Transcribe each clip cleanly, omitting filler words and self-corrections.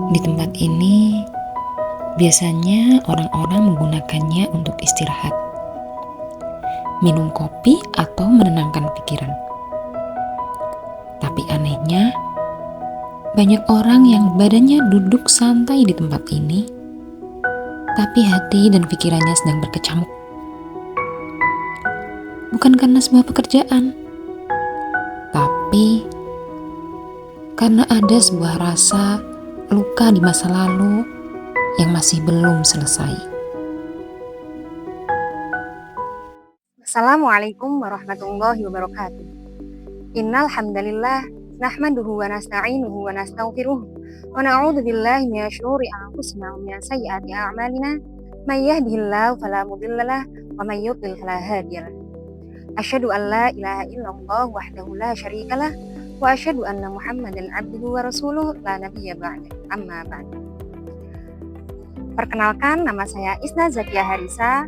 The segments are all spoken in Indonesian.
Di tempat ini, biasanya orang-orang menggunakannya untuk istirahat, minum kopi, atau menenangkan pikiran. Tapi anehnya, banyak orang yang badannya duduk santai di tempat ini, tapi hati dan pikirannya sedang berkecamuk. Bukan karena sebuah pekerjaan, tapi karena ada sebuah rasa luka di masa lalu yang masih belum selesai. Assalamualaikum warahmatullahi wabarakatuh. Innal hamdalillah nahmaduhu wa nasta'inuhu wa nastaghfiruh wa na'udzu billahi minasy syururi anfusina wa min sayyiati a'malina may yahdihillahu fala mudhillalah wa may yudlil fala hadiyalah. Asyhadu an la ilaha illallah wahdahu la syarikalah wa asyhadu anna Muhammadan abduhu wa rasuluh la nabiyya ba'da. Amma ba'd. Perkenalkan, nama saya Isna Zakia Harisa,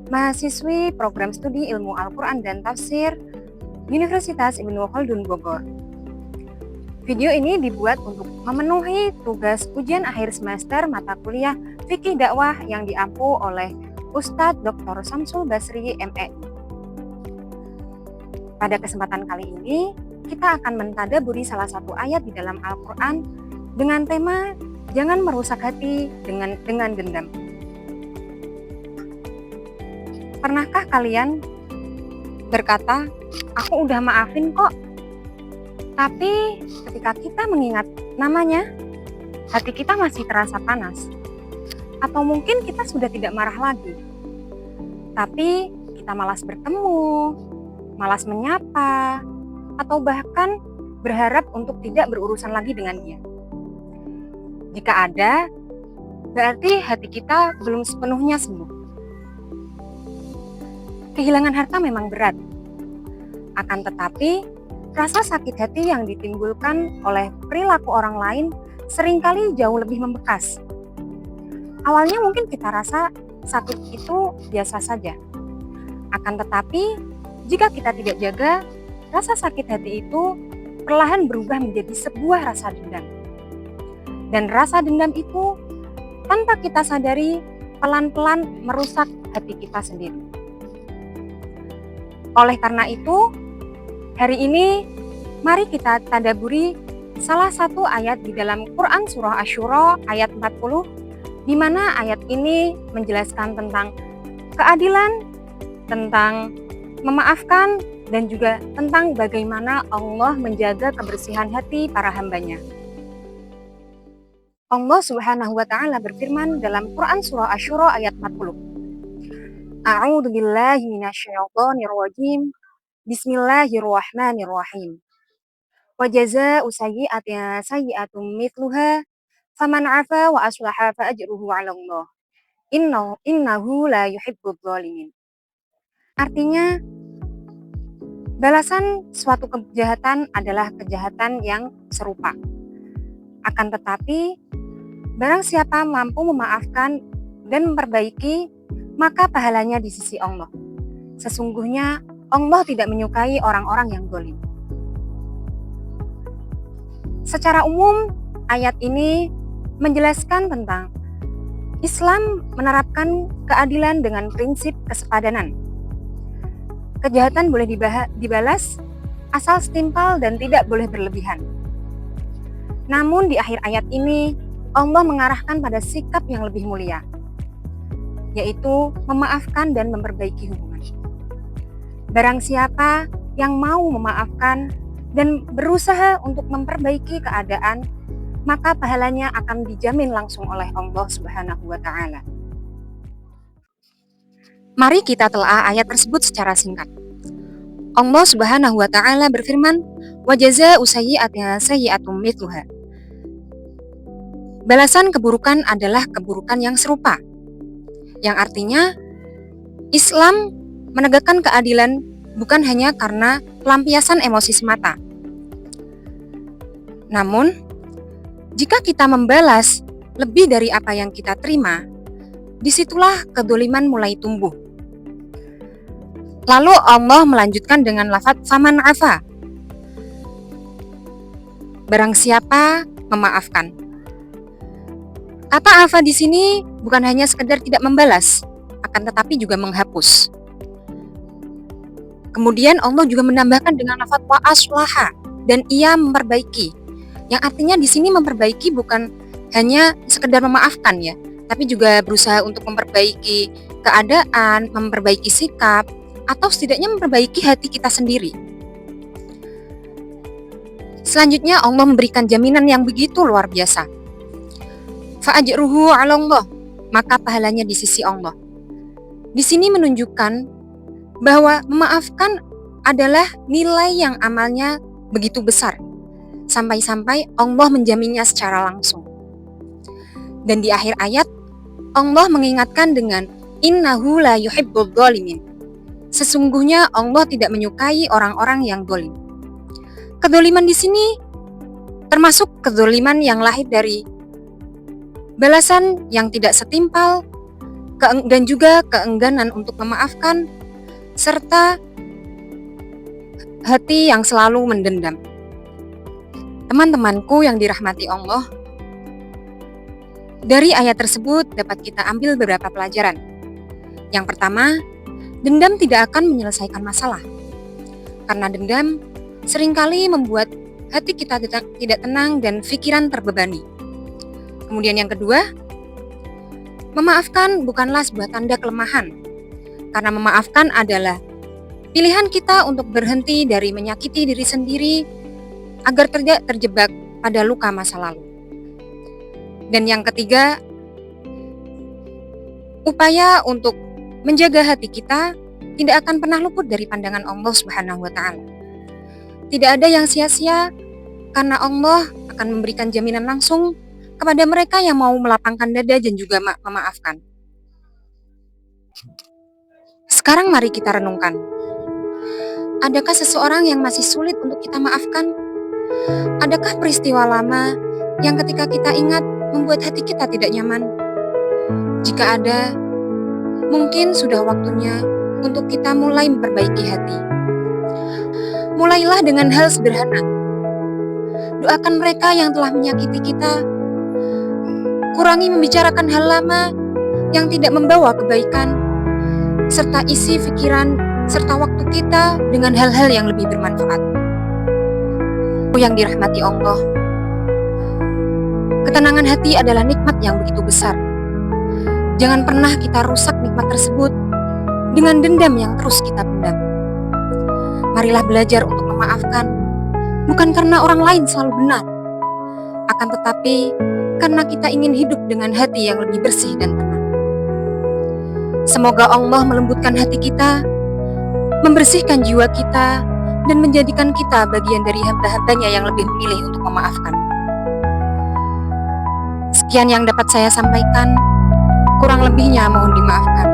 mahasiswi program studi ilmu Al-Quran dan Tafsir Universitas Ibnu Khaldun Bogor. Video ini dibuat untuk memenuhi tugas ujian akhir semester mata kuliah Fikih Dakwah yang diampu oleh Ustadz Dr. Samsul Basri, MEI. Pada kesempatan kali ini, kita akan mentadaburi salah satu ayat di dalam Al-Quran dengan tema jangan merusak hati dengan dendam. Pernahkah kalian berkata, aku udah maafin kok, tapi ketika kita mengingat namanya, hati kita masih terasa panas. Atau mungkin kita sudah tidak marah lagi, tapi kita malas bertemu, malas menyapa, atau bahkan berharap untuk tidak berurusan lagi dengan dia. Jika ada, berarti hati kita belum sepenuhnya sembuh. Kehilangan harta memang berat, akan tetapi rasa sakit hati yang ditimbulkan oleh perilaku orang lain seringkali jauh lebih membekas. Awalnya mungkin kita rasa sakit itu biasa saja, akan tetapi jika kita tidak jaga, rasa sakit hati itu perlahan berubah menjadi sebuah rasa dendam. Dan rasa dendam itu tanpa kita sadari pelan-pelan merusak hati kita sendiri. Oleh karena itu, hari ini mari kita tadaburi salah satu ayat di dalam Quran Surah Asy-Syura ayat 40, di mana ayat ini menjelaskan tentang keadilan, tentang memaafkan, dan juga tentang bagaimana Allah menjaga kebersihan hati para hambanya. Allah Subhanahu wa Ta'ala berfirman dalam Quran Surah Asy-Syura ayat 40. A'udzu billahi minasyaitonir rajim. Bismillahirrahmanirrahim. Wa jazaa'u sayyi'atin sayyi'atun mithluha faman 'afa wa aslaha fa ajruhu 'ala Allah. Innahu la yuhibbudz dzalimin. Artinya, balasan suatu kejahatan adalah kejahatan yang serupa. Akan tetapi, barang siapa mampu memaafkan dan memperbaiki, maka pahalanya di sisi Allah. Sesungguhnya Allah tidak menyukai orang-orang yang zalim. Secara umum, ayat ini menjelaskan tentang Islam menerapkan keadilan dengan prinsip kesepadanan. Kejahatan boleh dibalas asal setimpal dan tidak boleh berlebihan. Namun di akhir ayat ini, Allah mengarahkan pada sikap yang lebih mulia, yaitu memaafkan dan memperbaiki hubungan. Barang siapa yang mau memaafkan dan berusaha untuk memperbaiki keadaan, maka pahalanya akan dijamin langsung oleh Allah Subhanahu wa Ta'ala. Mari kita telah ayat tersebut secara singkat. Allah Subhanahu wa Ta'ala berfirman, "Wa jazaa'u sayyi'atin sayyi'atun mithluha." Balasan keburukan adalah keburukan yang serupa, yang artinya Islam menegakkan keadilan bukan hanya karena pelampiasan emosi semata. Namun, jika kita membalas lebih dari apa yang kita terima, disitulah kedzaliman mulai tumbuh. Lalu Allah melanjutkan dengan lafadz faman 'afa. Barang siapa memaafkan. Kata afa di sini bukan hanya sekedar tidak membalas, akan tetapi juga menghapus. Kemudian Allah juga menambahkan dengan lafaz wa aslaha, dan ia memperbaiki. Yang artinya di sini memperbaiki bukan hanya sekedar memaafkan ya, tapi juga berusaha untuk memperbaiki keadaan, memperbaiki sikap, atau setidaknya memperbaiki hati kita sendiri. Selanjutnya Allah memberikan jaminan yang begitu luar biasa. Fa'ajruhu 'ala Allah, maka pahalanya di sisi Allah. Di sini menunjukkan bahwa memaafkan adalah nilai yang amalnya begitu besar, sampai-sampai Allah menjaminnya secara langsung. Dan di akhir ayat, Allah mengingatkan dengan innahu la yuhibbul dzalimin. Sesungguhnya Allah tidak menyukai orang-orang yang zalim. Kedzaliman di sini termasuk kedzaliman yang lahir dari balasan yang tidak setimpal, dan juga keengganan untuk memaafkan, serta hati yang selalu mendendam. Teman-temanku yang dirahmati Allah, dari ayat tersebut dapat kita ambil beberapa pelajaran. Yang pertama, dendam tidak akan menyelesaikan masalah. Karena dendam seringkali membuat hati kita tidak tenang dan pikiran terbebani. Kemudian yang kedua, memaafkan bukanlah sebuah tanda kelemahan. Karena memaafkan adalah pilihan kita untuk berhenti dari menyakiti diri sendiri agar tidak terjebak pada luka masa lalu. Dan yang ketiga, upaya untuk menjaga hati kita tidak akan pernah luput dari pandangan Allah Subhanahu wa Ta'ala. Tidak ada yang sia-sia, karena Allah akan memberikan jaminan langsung kepada mereka yang mau melapangkan dada dan juga memaafkan. Sekarang mari kita renungkan. Adakah seseorang yang masih sulit untuk kita maafkan? Adakah peristiwa lama yang ketika kita ingat membuat hati kita tidak nyaman? Jika ada, mungkin sudah waktunya untuk kita mulai memperbaiki hati. Mulailah dengan hal sederhana. Doakan mereka yang telah menyakiti kita. Kurangi membicarakan hal lama yang tidak membawa kebaikan, serta isi pikiran serta waktu kita dengan hal-hal yang lebih bermanfaat. Yang dirahmati Allah, ketenangan hati adalah nikmat yang begitu besar. Jangan pernah kita rusak nikmat tersebut dengan dendam yang terus kita pendam. Marilah belajar untuk memaafkan, bukan karena orang lain selalu benar, akan tetapi karena kita ingin hidup dengan hati yang lebih bersih dan tenang. Semoga Allah melembutkan hati kita, membersihkan jiwa kita, dan menjadikan kita bagian dari hamba-hambanya yang lebih memilih untuk memaafkan. Sekian yang dapat saya sampaikan, kurang lebihnya mohon dimaafkan.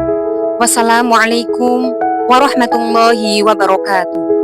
Wassalamualaikum warahmatullahi wabarakatuh.